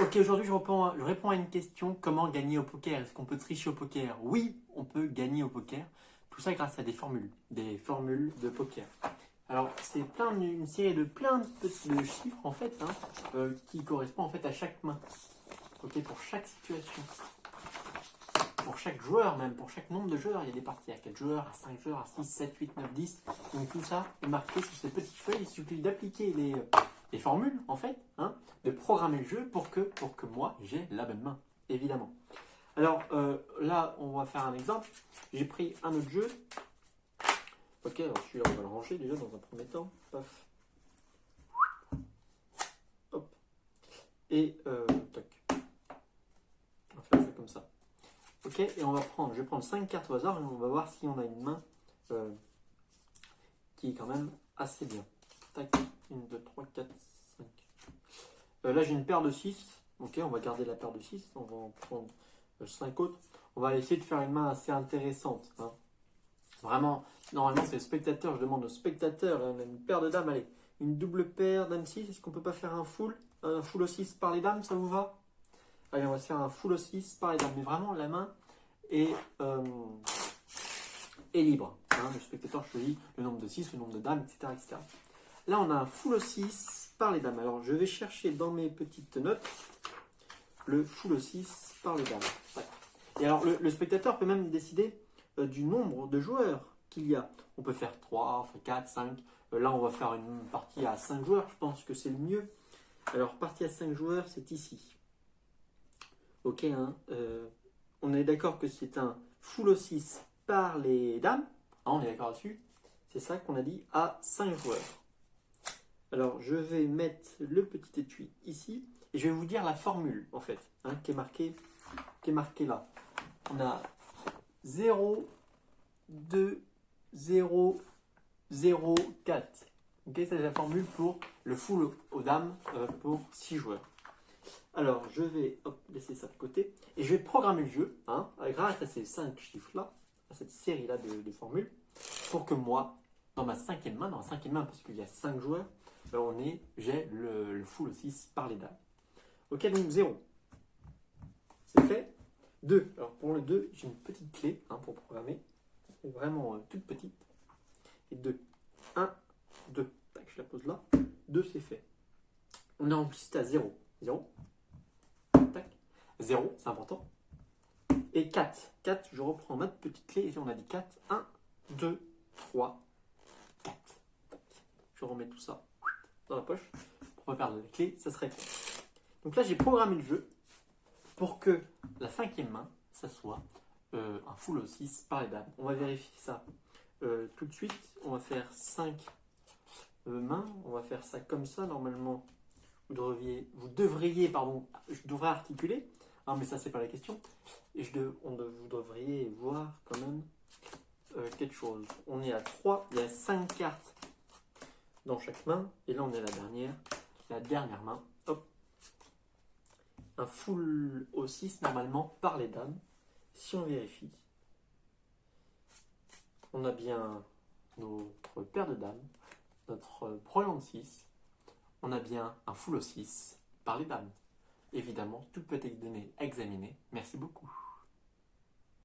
Ok, aujourd'hui je réponds à une question. Comment gagner au poker? Est-ce qu'on peut tricher au poker? Oui, on peut gagner au poker. Tout ça grâce à des formules de poker. Alors c'est une série de plein de chiffres en fait, qui correspondent en fait à chaque main. Ok, pour chaque situation. Pour chaque joueur même, pour chaque nombre de joueurs, il y a des parties à 4 joueurs, à 5 joueurs, à 6, 7, 8, 9, 10. Donc tout ça est marqué sur ces petites feuilles. Il suffit d'appliquer les formules, en fait, de programmer le jeu pour que moi, j'ai la bonne main, évidemment. Alors là, on va faire un exemple. J'ai pris un autre jeu. Ok, alors celui-là, on va le ranger déjà dans un premier temps. Paf. Hop. Et tac. On va faire ça comme ça. Ok, et je vais prendre 5 cartes au hasard et on va voir si on a une main qui est quand même assez bien. Tac, 1, 2, 3, 4, 5. Là, j'ai une paire de 6. Ok, on va garder la paire de 6. On va en prendre 5 autres. On va essayer de faire une main assez intéressante. Vraiment, normalement, c'est le spectateur. Je demande au spectateur, on a une paire de dames. Allez, une double paire, dame 6. Est-ce qu'on peut pas faire un full au 6 par les dames, ça vous va? Allez, on va se faire un full au 6 par les dames. Mais vraiment, la main est libre. Le spectateur choisit le nombre de 6, le nombre de dames, etc., etc. Là, on a un full au 6 par les dames. Alors, je vais chercher dans mes petites notes le full au 6 par les dames. Ouais. Et alors, le spectateur peut même décider du nombre de joueurs qu'il y a. On peut faire 3, 4, 5. Là, on va faire une partie à 5 joueurs. Je pense que c'est le mieux. Alors, partie à 5 joueurs, c'est ici. Ok, on est d'accord que c'est un full au 6 par les dames. On est d'accord là-dessus. C'est ça qu'on a dit à 5 joueurs. Alors, je vais mettre le petit étui ici. Et je vais vous dire la formule, en fait, qui est marquée là. On a 0, 2, 0, 0, 4. Ok, c'est la formule pour le full aux dames pour 6 joueurs. Alors, je vais laisser ça de côté et je vais programmer le jeu grâce à ces 5 chiffres-là, à cette série-là de formules, pour que moi, dans ma cinquième main, parce qu'il y a 5 joueurs, j'ai le full 6 par les dames. Ok, donc 0. C'est fait. 2. Alors, pour le 2, j'ai une petite clé pour programmer. C'est vraiment toute petite. Et 2. 1, 2. Tac, je la pose là. 2, c'est fait. On est ensuite à 0. 0. 0, c'est important. Et 4. 4, je reprends ma petite clé. Et on a dit 4. 1, 2, 3, 4. Je remets tout ça dans la poche. Pour ne pas perdre la clé, ça serait fait. Donc là, j'ai programmé le jeu pour que la cinquième main, ça soit un full au 6 par les dames. On va vérifier ça tout de suite. On va faire 5 mains. On va faire ça comme ça. Normalement, je devrais articuler. Mais ça, c'est pas la question. Et vous devriez voir quand même quelque chose. On est à 3, il y a 5 cartes dans chaque main. Et là, on est à la dernière main. Hop. Un full au 6 normalement par les dames. Si on vérifie, on a bien notre paire de dames, notre brelan de 6. On a bien un full au 6 par les dames. Évidemment, tout peut être donné, examiné. Merci beaucoup.